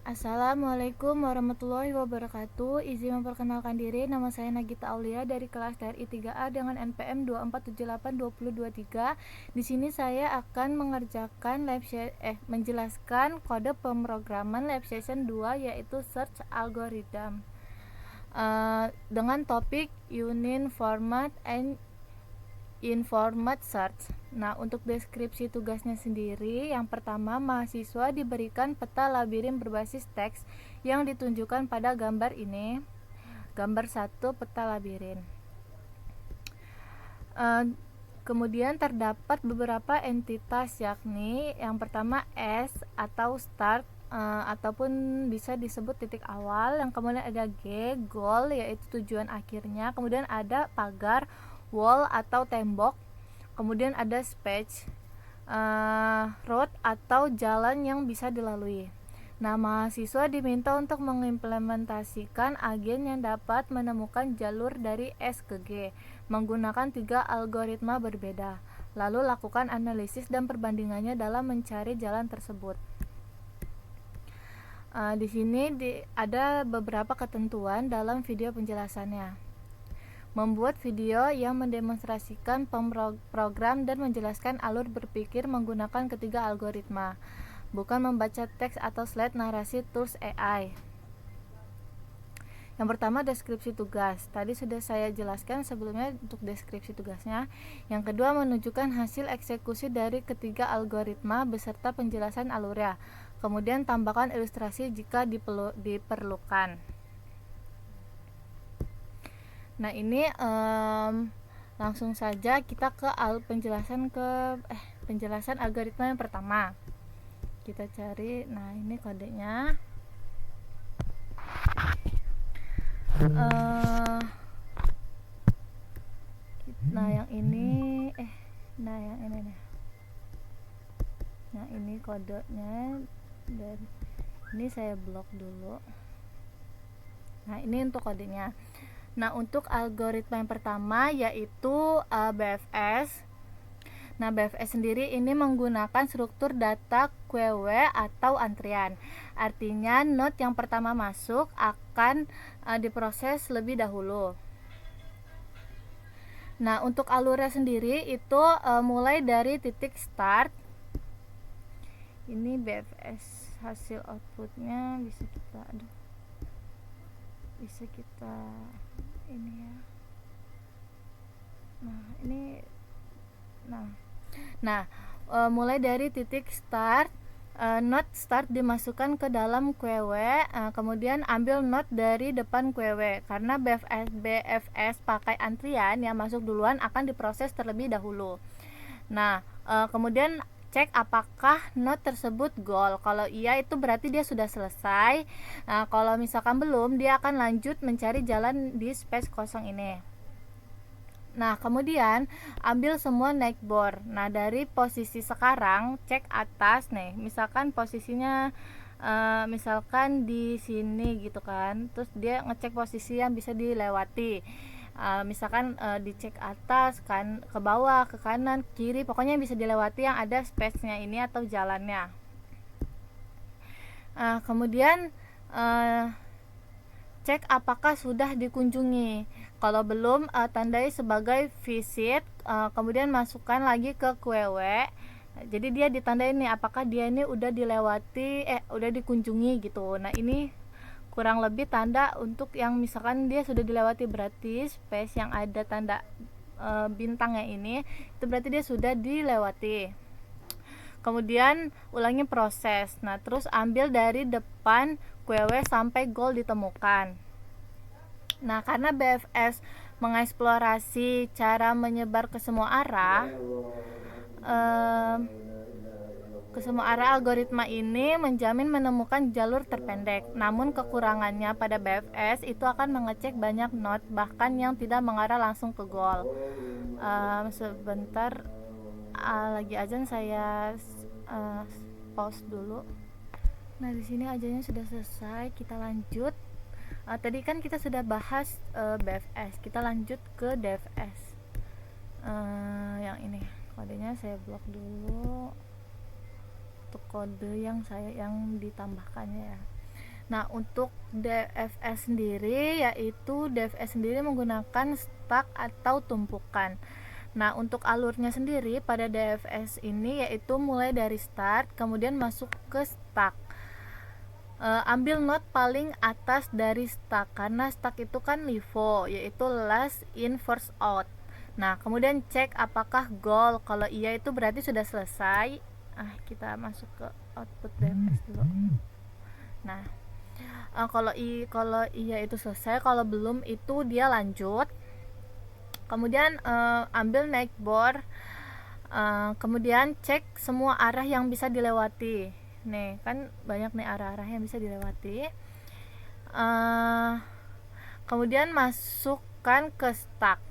Assalamualaikum warahmatullahi wabarakatuh. Izin memperkenalkan diri, nama saya Nagita Aulia dari kelas TRI 3A dengan NPM 24782023. Di sini saya akan menjelaskan kode pemrograman lab session 2 yaitu search algorithm. Dengan topik Union Format and Informat Search. Nah, untuk deskripsi tugasnya sendiri, yang pertama, mahasiswa diberikan peta labirin berbasis teks yang ditunjukkan pada gambar ini. Gambar 1, peta labirin. Kemudian terdapat beberapa entitas, yakni yang pertama S atau start, ataupun bisa disebut titik awal. Yang kemudian ada G, goal, yaitu tujuan akhirnya. Kemudian ada pagar, wall atau tembok. Kemudian ada space, road atau jalan yang bisa dilalui. Nah, mahasiswa diminta untuk mengimplementasikan agen yang dapat menemukan jalur dari S ke G menggunakan 3 algoritma berbeda. Lalu lakukan analisis dan perbandingannya dalam mencari jalan tersebut. Di sini ada beberapa ketentuan dalam video penjelasannya. Membuat video yang mendemonstrasikan program dan menjelaskan alur berpikir menggunakan ketiga algoritma, bukan membaca teks atau slide narasi tools AI. Yang pertama, deskripsi tugas. Tadi sudah saya jelaskan sebelumnya untuk deskripsi tugasnya. Yang kedua, menunjukkan hasil eksekusi dari ketiga algoritma beserta penjelasan alurnya. Kemudian tambahkan ilustrasi jika diperlukan. Nah, ini langsung saja kita ke penjelasan algoritma yang pertama. Kita cari. Nah, ini kodenya. Yang ini nih. Nah, ini kodenya. Dan ini saya blok dulu. Nah, ini untuk kodenya. Nah, untuk algoritma yang pertama yaitu BFS. Nah, BFS sendiri ini menggunakan struktur data QW atau antrian. Artinya node yang pertama masuk akan diproses lebih dahulu. Nah, untuk alurnya sendiri itu mulai dari titik start. Ini BFS hasil outputnya bisa kita ini ya. Mulai dari titik start, node start dimasukkan ke dalam QW, kemudian ambil node dari depan QW. Karena BFS pakai antrian, yang masuk duluan akan diproses terlebih dahulu. Nah, kemudian cek apakah node tersebut goal. Kalau iya, itu berarti dia sudah selesai. Nah, kalau misalkan belum, dia akan lanjut mencari jalan di space kosong ini. Nah, kemudian ambil semua neighbor. Nah, dari posisi sekarang cek atas nih. Misalkan posisinya misalkan di sini gitu kan. Terus dia ngecek posisi yang bisa dilewati. Misalkan dicek atas, kan, ke bawah, ke kanan, kiri, pokoknya bisa dilewati yang ada space-nya ini atau jalannya. Kemudian cek apakah sudah dikunjungi. Kalau belum, tandai sebagai visit, kemudian masukkan lagi ke QW. Jadi dia ditandai nih apakah dia ini udah dilewati, udah dikunjungi gitu. Nah, ini kurang lebih tanda untuk yang misalkan dia sudah dilewati, berarti space yang ada tanda bintangnya ini itu berarti dia sudah dilewati. Kemudian ulangi proses. Nah, terus ambil dari depan QW sampai goal ditemukan. Nah, karena BFS mengeksplorasi cara menyebar ke semua arah, algoritma ini menjamin menemukan jalur terpendek. Namun kekurangannya pada BFS itu akan mengecek banyak node, bahkan yang tidak mengarah langsung ke goal. Sebentar, lagi azan, saya pause dulu. Nah, di sini ajannya sudah selesai, kita lanjut. Tadi kan kita sudah bahas BFS, kita lanjut ke DFS. Yang ini kodenya saya blok dulu untuk kode yang ditambahkannya ya. Nah, untuk DFS sendiri yaitu DFS sendiri menggunakan stack atau tumpukan. Nah, untuk alurnya sendiri pada DFS ini yaitu mulai dari start kemudian masuk ke stack. Ambil not paling atas dari stack karena stack itu kan LIFO yaitu last in first out. Nah, kemudian cek apakah goal. Kalau iya itu berarti sudah selesai. Kita masuk ke output DFS dulu. Nah, kalau iya itu selesai, kalau belum itu dia lanjut. Kemudian ambil naik board, kemudian cek semua arah yang bisa dilewati. Nih kan banyak nih arah-arah yang bisa dilewati. Kemudian masukkan ke stack,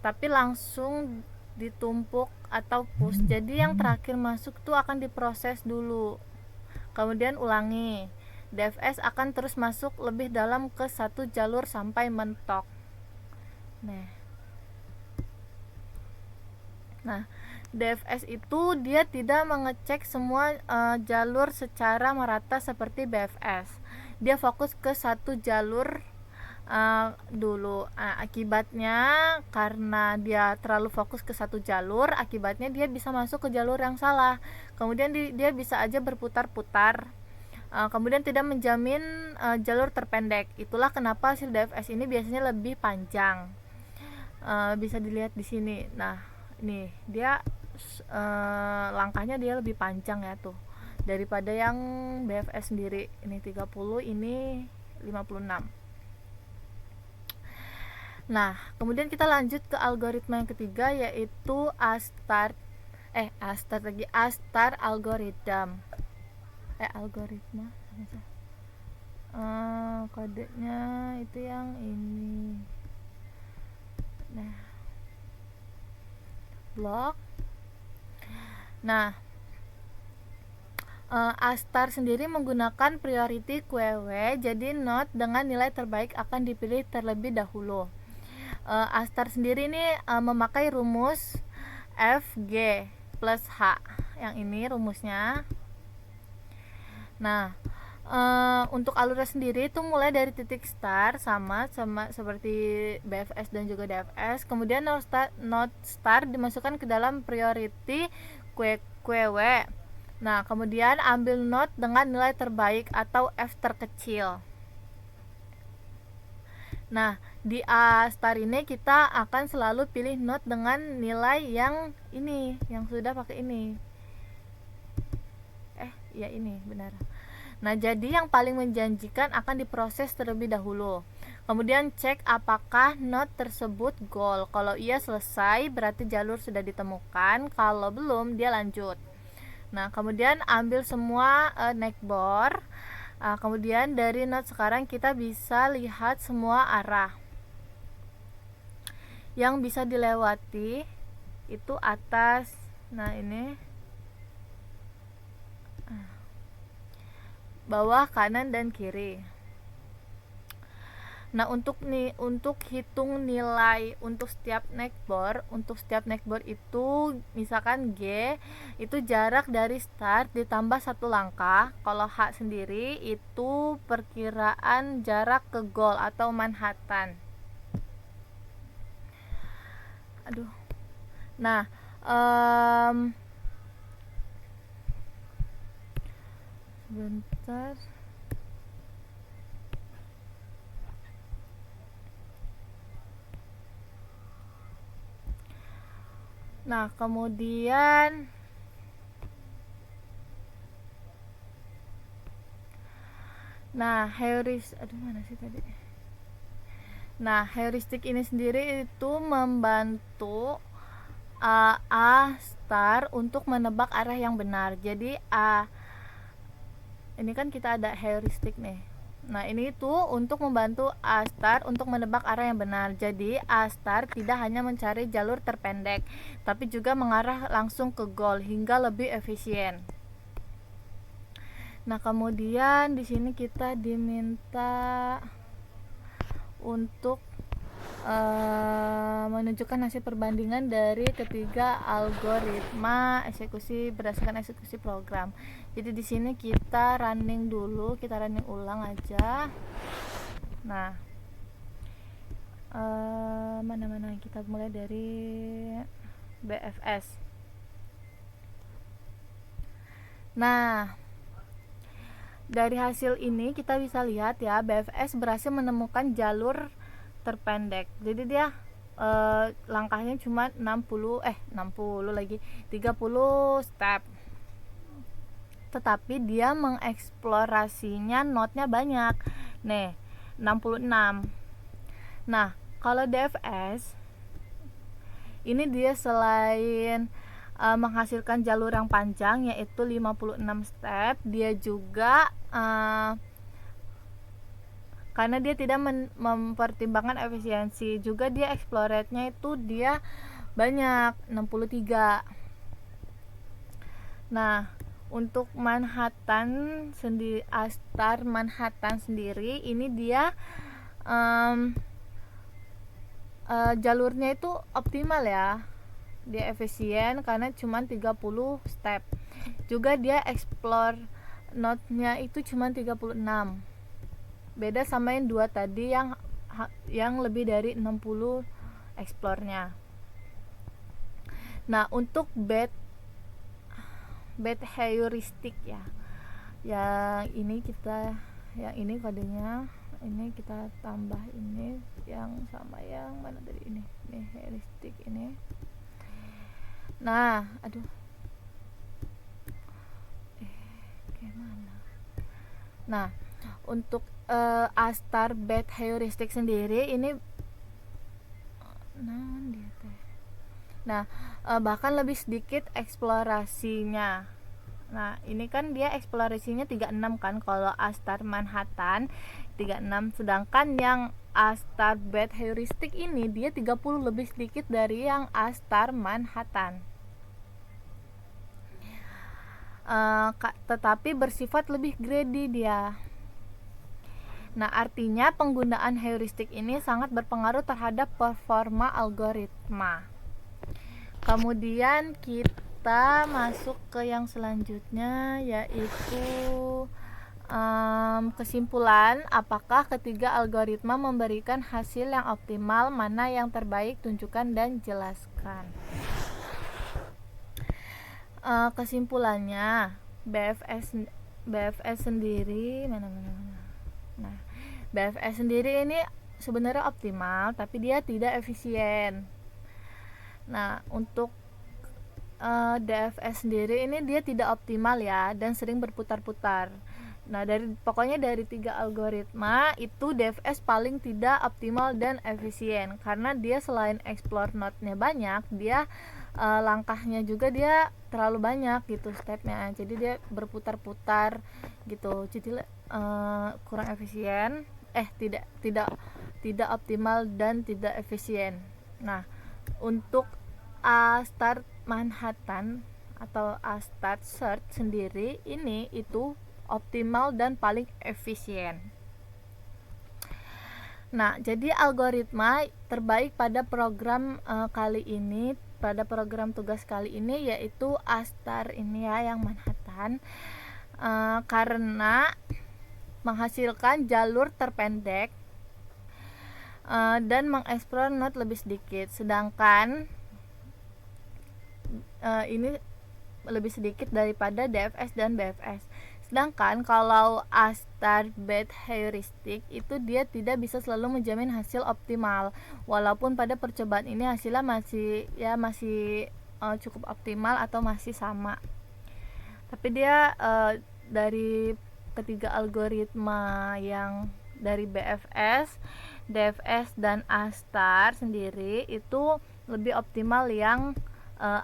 tapi langsung ditumpuk atau push. Jadi yang terakhir masuk tuh akan diproses dulu. Kemudian ulangi. DFS akan terus masuk lebih dalam ke satu jalur sampai mentok. Nah, DFS itu dia tidak mengecek semua jalur secara merata seperti BFS. Dia fokus ke satu jalur dulu. Akibatnya karena dia terlalu fokus ke satu jalur, akibatnya dia bisa masuk ke jalur yang salah. Kemudian dia bisa aja berputar-putar. Kemudian tidak menjamin jalur terpendek. Itulah kenapa hasil DFS ini biasanya lebih panjang. Bisa dilihat di sini. Nah, nih dia langkahnya dia lebih panjang ya tuh daripada yang BFS sendiri. Ini 30, ini 56. Nah, kemudian kita lanjut ke algoritma yang ketiga yaitu A-star algorithm. Algoritma kodenya itu yang ini. Nah, blok. Nah, A-star sendiri menggunakan priority QW, jadi node dengan nilai terbaik akan dipilih terlebih dahulu. A-star sendiri ini memakai rumus FG plus H. Yang ini rumusnya. Nah, untuk alurnya sendiri itu mulai dari titik start sama seperti BFS dan juga DFS. Kemudian node start dimasukkan ke dalam priority QW. Nah, kemudian ambil node dengan nilai terbaik atau F terkecil. Nah, di A star ini kita akan selalu pilih node dengan nilai yang ini, yang sudah pakai ini. Ya ini benar. Nah, jadi yang paling menjanjikan akan diproses terlebih dahulu. Kemudian cek apakah node tersebut goal. Kalau iya selesai, berarti jalur sudah ditemukan. Kalau belum, dia lanjut. Nah, kemudian ambil semua neckboard. Kemudian dari node sekarang kita bisa lihat semua arah yang bisa dilewati itu atas. Nah, ini bawah, kanan, dan kiri. Nah, untuk hitung nilai untuk setiap neckboard itu misalkan G itu jarak dari start ditambah 1 langkah. Kalau H sendiri itu perkiraan jarak ke goal atau Manhattan. Nah, sebentar. Nah, kemudian heuristik ini sendiri itu membantu A star untuk menebak arah yang benar. Jadi ini kan kita ada heuristik nih. Nah, ini itu untuk membantu A star untuk menebak arah yang benar. Jadi A star tidak hanya mencari jalur terpendek, tapi juga mengarah langsung ke goal hingga lebih efisien. Nah, kemudian di sini kita diminta untuk menunjukkan hasil perbandingan dari ketiga algoritma eksekusi berdasarkan eksekusi program. Jadi di sini kita running dulu, kita running ulang aja. Nah, mana kita mulai dari BFS. Nah, dari hasil ini kita bisa lihat ya, BFS berhasil menemukan jalur terpendek. Jadi dia langkahnya cuma 30 step. Tetapi dia mengeksplorasinya node-nya banyak. Nih, 66. Nah, kalau DFS ini dia selain menghasilkan jalur yang panjang yaitu 56 step, dia juga karena dia tidak mempertimbangkan efisiensi, juga dia explorate-nya itu dia banyak, 63. Nah, untuk Manhattan sendiri, Astar Manhattan sendiri ini dia jalurnya itu optimal ya, dia efisien karena cuma 30 step. Juga dia explore node-nya itu cuma 36. Beda sama yang dua tadi yang lebih dari 60 explore-nya. Nah, untuk bet heuristik ya. Yang ini kodenya, ini kita tambah ini yang sama yang mana tadi ini heuristik ini. Nah, gimana? Nah, untuk Astar bet heuristik sendiri ini bahkan lebih sedikit eksplorasinya. Nah, ini kan dia eksplorasinya 36 kan kalau Astar Manhattan 36, sedangkan yang Astar bet heuristik ini dia 30, lebih sedikit dari yang Astar Manhattan. Tetapi bersifat lebih greedy dia. Nah, artinya penggunaan heuristik ini sangat berpengaruh terhadap performa algoritma. Kemudian kita masuk ke yang selanjutnya, yaitu kesimpulan. Apakah ketiga algoritma memberikan hasil yang optimal? Mana yang terbaik? Tunjukkan dan jelaskan. Kesimpulannya, BFS sendiri mana. Nah, BFS sendiri ini sebenarnya optimal, tapi dia tidak efisien. Nah, untuk DFS sendiri ini dia tidak optimal ya, dan sering berputar-putar. Nah, pokoknya dari 3 algoritma itu DFS paling tidak optimal dan efisien, karena dia selain explore node-nya banyak, dia langkahnya juga dia terlalu banyak gitu stepnya, jadi dia berputar-putar gitu, jadi kurang efisien, tidak optimal dan tidak efisien. Nah, untuk Astar Manhattan atau Astar Search sendiri ini itu optimal dan paling efisien. Nah, jadi algoritma terbaik pada program pada program tugas kali ini yaitu Astar ini ya, yang Manhattan, karena menghasilkan jalur terpendek dan mengeksplor node lebih sedikit, sedangkan ini lebih sedikit daripada DFS dan BFS. Sedangkan kalau Astar bet heuristik itu dia tidak bisa selalu menjamin hasil optimal, walaupun pada percobaan ini hasilnya masih cukup optimal atau masih sama. Tapi dia dari ketiga algoritma yang dari BFS, DFS dan Astar sendiri itu lebih optimal yang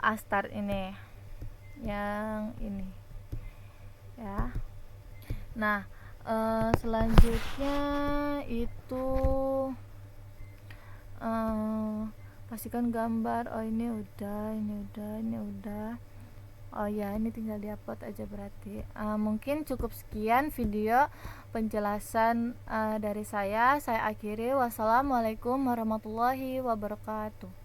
Astar ini, yang ini ya. Nah, selanjutnya itu kasihkan gambar. Oh, ini udah. Oh ya, ini tinggal diupload aja berarti. Mungkin cukup sekian video penjelasan dari saya. Saya akhiri. Wassalamualaikum warahmatullahi wabarakatuh.